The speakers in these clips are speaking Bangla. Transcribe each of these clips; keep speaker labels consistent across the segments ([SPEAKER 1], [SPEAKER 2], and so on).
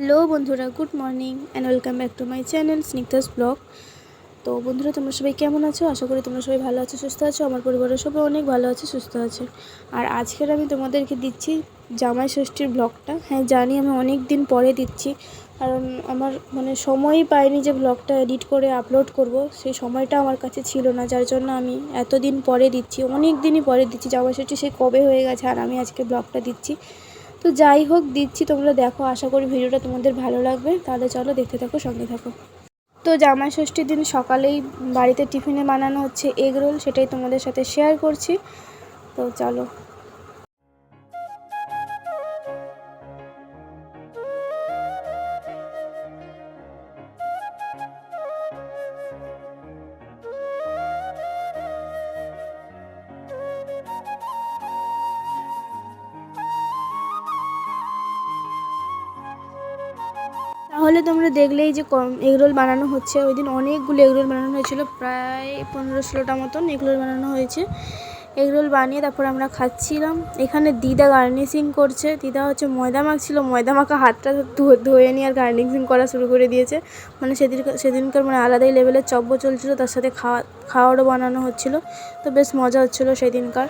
[SPEAKER 1] হ্যালো বন্ধুরা, good morning and welcome back to my channel Snigdha's blog. তো বন্ধুরা, তোমরা সবাই কেমন আছো? আশা করি তোমরা সবাই ভালো আছো, সুস্থ আছো। আমার পরিবারের সবাই অনেক ভালো আছে, সুস্থ আছে। আর আজকের আমি তোমাদেরকে দিচ্ছি জামাই ষষ্ঠীর ব্লগটা। হ্যাঁ জানি, আমি অনেক দিন পরে দিচ্ছি, কারণ আমার সময়ই পাইনি যে ব্লগটা এডিট করে আপলোড করব। সেই সময়টা আমার কাছে ছিল না, যার জন্য আমি এতদিন পরে দিচ্ছি, অনেক দিনই পরে দিচ্ছি। জামাই ষষ্ঠী সে কবে হয়ে গেছে, আর আমি আজকে ব্লগটা দিচ্ছি। তো যাই হোক, দিচ্ছি, তোমরা দেখো। আশা করি ভিডিওটা তোমাদের ভালো লাগবে। তাহলে চলো দেখতে থাকো, সঙ্গে থাকো। তো জামাই ষষ্ঠীর দিন সকালেই বাড়িতে টিফিনে বানানো হচ্ছে এগ রোল, সেটাই তোমাদের সাথে শেয়ার করছি। তো চলো। তাহলে তোমরা দেখলেই যে এগরোল বানানো হচ্ছে। ওই দিন অনেকগুলো এগরোল বানানো হয়েছিল, প্রায় 15-16টা মতন এগরোল বানানো হয়েছে। এগরোল বানিয়ে তারপর আমরা খাচ্ছিলাম। এখানে দিদা গার্নিশিং করছে। দিদা হচ্ছে ময়দা মাখছিল, ময়দা মাখা হাতটা ধুয়ে নিয়ে আর গার্নিশিং করা শুরু করে দিয়েছে। সেদিনকার আলাদাই লেভেলের চব্য চলছিল, তার সাথে খাওয়ারও বানানো হচ্ছিল। তো বেশ মজা হচ্ছিলো সেদিনকার।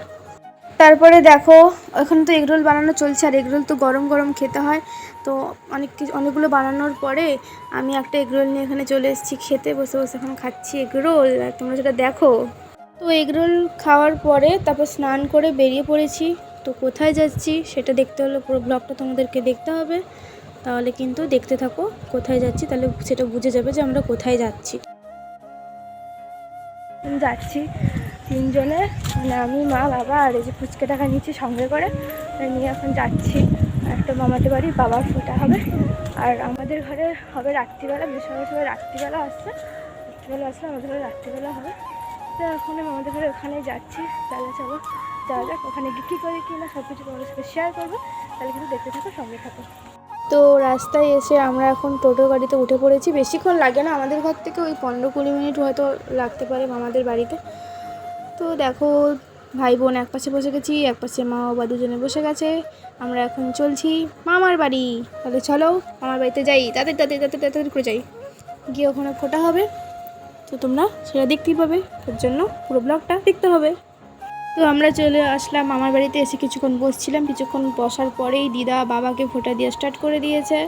[SPEAKER 1] তারপরে দেখো, এখন তো এগরোল বানানো চলছে, আর এগরোল তো গরম গরম খেতে হয়। তো অনেকগুলো বানানোর পরে আমি একটা এগরোল নিয়ে এখানে চলে এসেছি খেতে। বসে বসে এখন খাচ্ছি এগরোল, আর তোমরা সেটা দেখো। তো এগরোল খাওয়ার পরে তারপর স্নান করে বেরিয়ে পড়েছি। তো কোথায় যাচ্ছি সেটা দেখতে হলে পুরো ব্লগটা তোমাদেরকে দেখতে হবে। তাহলে কিন্তু দেখতে থাকো কোথায় যাচ্ছি, তাহলে সেটা বুঝে যাবে যে আমরা কোথায় যাচ্ছি। তিনজনে, আমি, মা, বাবা আর এই যে ফুচকা টাকা নিচ্ছি সঙ্গে করে নিয়ে এখন যাচ্ছি একটা মামাদের বাড়ি। বাবার ফোটা হবে, আর আমাদের ঘরে হবে রাত্রিবেলা। সবাই রাত্রিবেলা আসলে আমাদের ঘরে রাত্রিবেলা হবে। তো এখন আমাদের ঘরে ওখানে যাচ্ছি। তাহলে চলো যাওয়া যাক। ওখানে গিয়ে কী করে কি না সব কিছু তোমাদের সাথে শেয়ার করবো। তাহলে কিন্তু দেখতে থাকো, সঙ্গে থাকো। তো রাস্তায় এসে আমরা এখন টোটো গাড়িতে উঠে পড়েছি। বেশিক্ষণ লাগে না, আমাদের ঘর থেকে ওই 15-20 মিনিট হয়তো লাগতে পারে মামাদের বাড়িতে। তো দেখো, ভাই বোন এক পাশে বসে গেছি, এক পাশে মা বাবা দুজনে বসে গেছে। আমরা এখন চলছি মামার বাড়ি। তাহলে চলো মামার বাড়িতে যাই, তাড়াতাড়ি করে যাই। গিয়ে ওখানে ফোটা হবে। তো তোমরা সেটা দেখতেই পাবে, তার জন্য পুরো ব্লগটা দেখতে হবে। তো আমরা চলে আসলাম মামার বাড়িতে। এসে কিছুক্ষণ বসছিলাম, কিছুক্ষণ বসার পরেই দিদা বাবাকে ফোঁটা দিয়ে স্টার্ট করে দিয়েছে।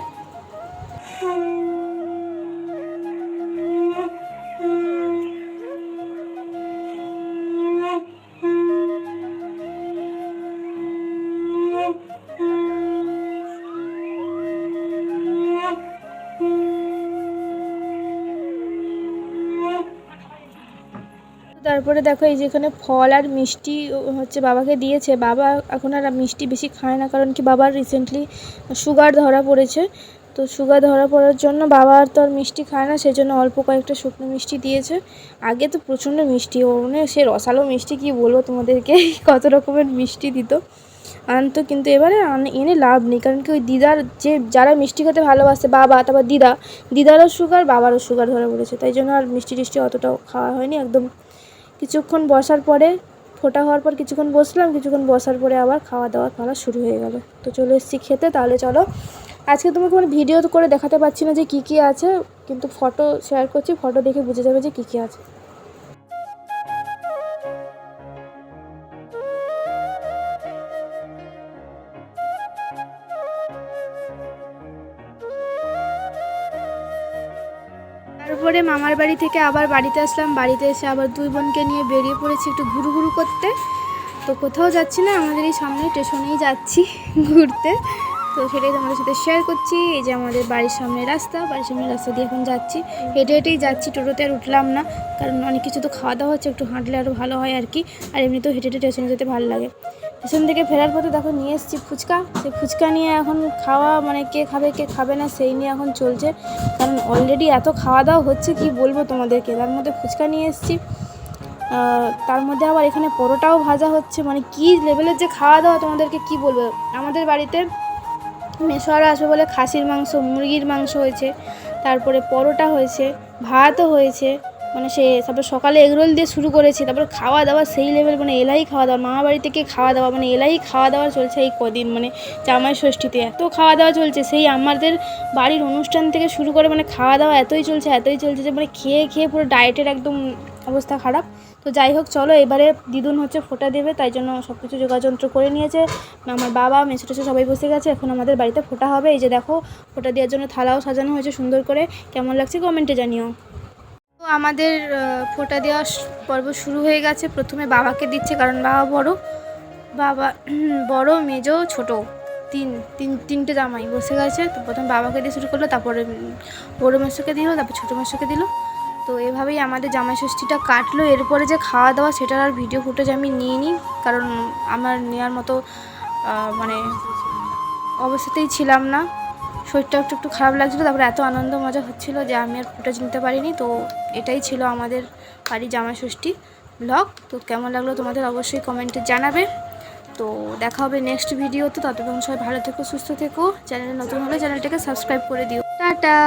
[SPEAKER 1] তারপরে দেখো, এই যেখানে ফল আর মিষ্টি হচ্ছে বাবাকে দিয়েছে। বাবা এখন আর মিষ্টি বেশি খায় না, কারণ কি বাবার রিসেন্টলি সুগার ধরা পড়েছে। তো সুগার ধরা পড়ার জন্য বাবা আর তো আর মিষ্টি খায় না, সেই জন্য অল্প কয়েকটা শুকনো মিষ্টি দিয়েছে। আগে তো প্রচণ্ড মিষ্টি, সে রসালো মিষ্টি কি বলবো তোমাদেরকে, কত রকমের মিষ্টি দিত আনতো। কিন্তু এবারে এনে লাভ নেই, কারণ কি ওই দিদার যারা মিষ্টি খেতে ভালোবাসে, বাবা তারপর দিদারও সুগার, বাবারও সুগার ধরা পড়েছে। তাই জন্য আর মিষ্টি টিষ্টি অতটাও খাওয়া হয়নি। একদম কিছুক্ষণ বসার পরে, ফোটা হওয়ার পর কিছুক্ষণ বসলাম, কিছুক্ষণ বসার পরে আবার খাওয়া দাওয়া শুরু হয়ে গেল। তো চলে এসেছি খেতে। তাহলে চলো, আজকে তোমাকে ভিডিও করে দেখাতে পারছি না যে কী কী আছে, কিন্তু ফটো শেয়ার করছি। ফটো দেখে বুঝে যাবে যে কী কী আছে। তারপরে মামার বাড়ি থেকে আবার বাড়িতে আসলাম। বাড়িতে এসে আবার দুই বোনকে নিয়ে বেরিয়ে পড়েছি একটু ঘুরু করতে। তো কোথাও যাচ্ছি না, আমাদের এই সামনে স্টেশনেই যাচ্ছি ঘুরতে। তো সেটাই তোমাদের সাথে শেয়ার করছি। এই যে আমাদের বাড়ির সামনে রাস্তা দিয়ে এখন যাচ্ছি। হেঁটেই যাচ্ছি, টোটোতে আর উঠলাম না, কারণ অনেক কিছু তো খাওয়া দাওয়া হচ্ছে, একটু হাঁটলে আরও ভালো হয় আর কি। আর এমনিতেও হেঁটে স্টেশনে যেতে ভালো লাগে। স্টেশন থেকে ফেরার পথে দেখো নিয়ে এসেছি ফুচকা। সেই ফুচকা নিয়ে এখন খাওয়া, কে খাবে কে খাবে না সেই নিয়ে এখন চলছে। কারণ অলরেডি এত খাওয়া দাওয়া হচ্ছে কি বলবো তোমাদেরকে। তার মধ্যে ফুচকা নিয়ে এসেছি, তার মধ্যে আবার এখানে পরোটাও ভাজা হচ্ছে। কি লেভেলের যে খাওয়া দাওয়া তোমাদেরকে কি বলবো। আমাদের বাড়িতে মেশোয়ারা আসবে বলে খাসির মাংস, মুরগির মাংস হয়েছে, তারপরে পরোটা হয়েছে, ভাতও হয়েছে, মানে সে তারপর সকালে এগরোল দিয়ে শুরু করেছে, তারপর খাওয়া দাওয়া সেই লেভেল, মানে এলাই খাওয়া দাওয়া, মামা বাড়ি থেকে খাওয়া দাওয়া, মানে এলাই খাওয়া দাওয়া চলছে এই কদিন, মানে জামাই ষষ্ঠীতে এত খাওয়া দাওয়া চলছে। সেই আমাদের বাড়ির অনুষ্ঠান থেকে শুরু করে মানে খাওয়া দাওয়া এতই চলছে যে মানে খেয়ে খেয়ে পুরো ডায়েটের একদম অবস্থা খারাপ। তো যাই হোক চলো, এবারে দিদুন হচ্ছে ফোঁটা দেবে, তাই জন্য সব কিছু যোগাযন্ত্র করে নিয়েছে। আমার বাবা মেসো টেসো সবাই বসে গেছে, এখন আমাদের বাড়িতে ফোঁটা হবে। এই যে দেখো ফোঁটা দেওয়ার জন্য থালাও সাজানো হয়েছে সুন্দর করে, কেমন লাগছে কমেন্টে জানিও। তো আমাদের ফোঁটা দেওয়া পর্ব শুরু হয়ে গেছে। প্রথমে বাবাকে দিচ্ছে, কারণ বাবা বড় মেজো ছোট তিনটে জামাই বসে গেছে। তো প্রথম বাবাকে দিয়ে শুরু করলো, তারপরে বড়ো মেসোকে দিল, তারপর ছোটো মেসোকে দিল। তো এভাবেই আমাদের জামাই ষষ্ঠীটা কাটলো। এরপরে যে খাওয়া দাওয়া সেটার আর ভিডিও ফুটেজ আমি নিয়ে নিই, কারণ আমার নেওয়ার মতো মানে অবস্থাতেই ছিলাম না, শরীরটা একটু খারাপ লাগছিলো। তারপরে এত আনন্দ মজা হচ্ছিলো যে আমি আর ফুটেজ নিতে পারিনি। তো এটাই ছিল আমাদের বাড়ির জামাই ষষ্ঠী ব্লগ। তো কেমন লাগলো তোমাদের অবশ্যই কমেন্টে জানাবে। তো দেখা হবে নেক্সট ভিডিওতে, ততক্ষণ সবাই ভালো থেকো, সুস্থ থেকো। চ্যানেলে নতুন হলে চ্যানেলটাকে সাবস্ক্রাইব করে দিও। টাটা।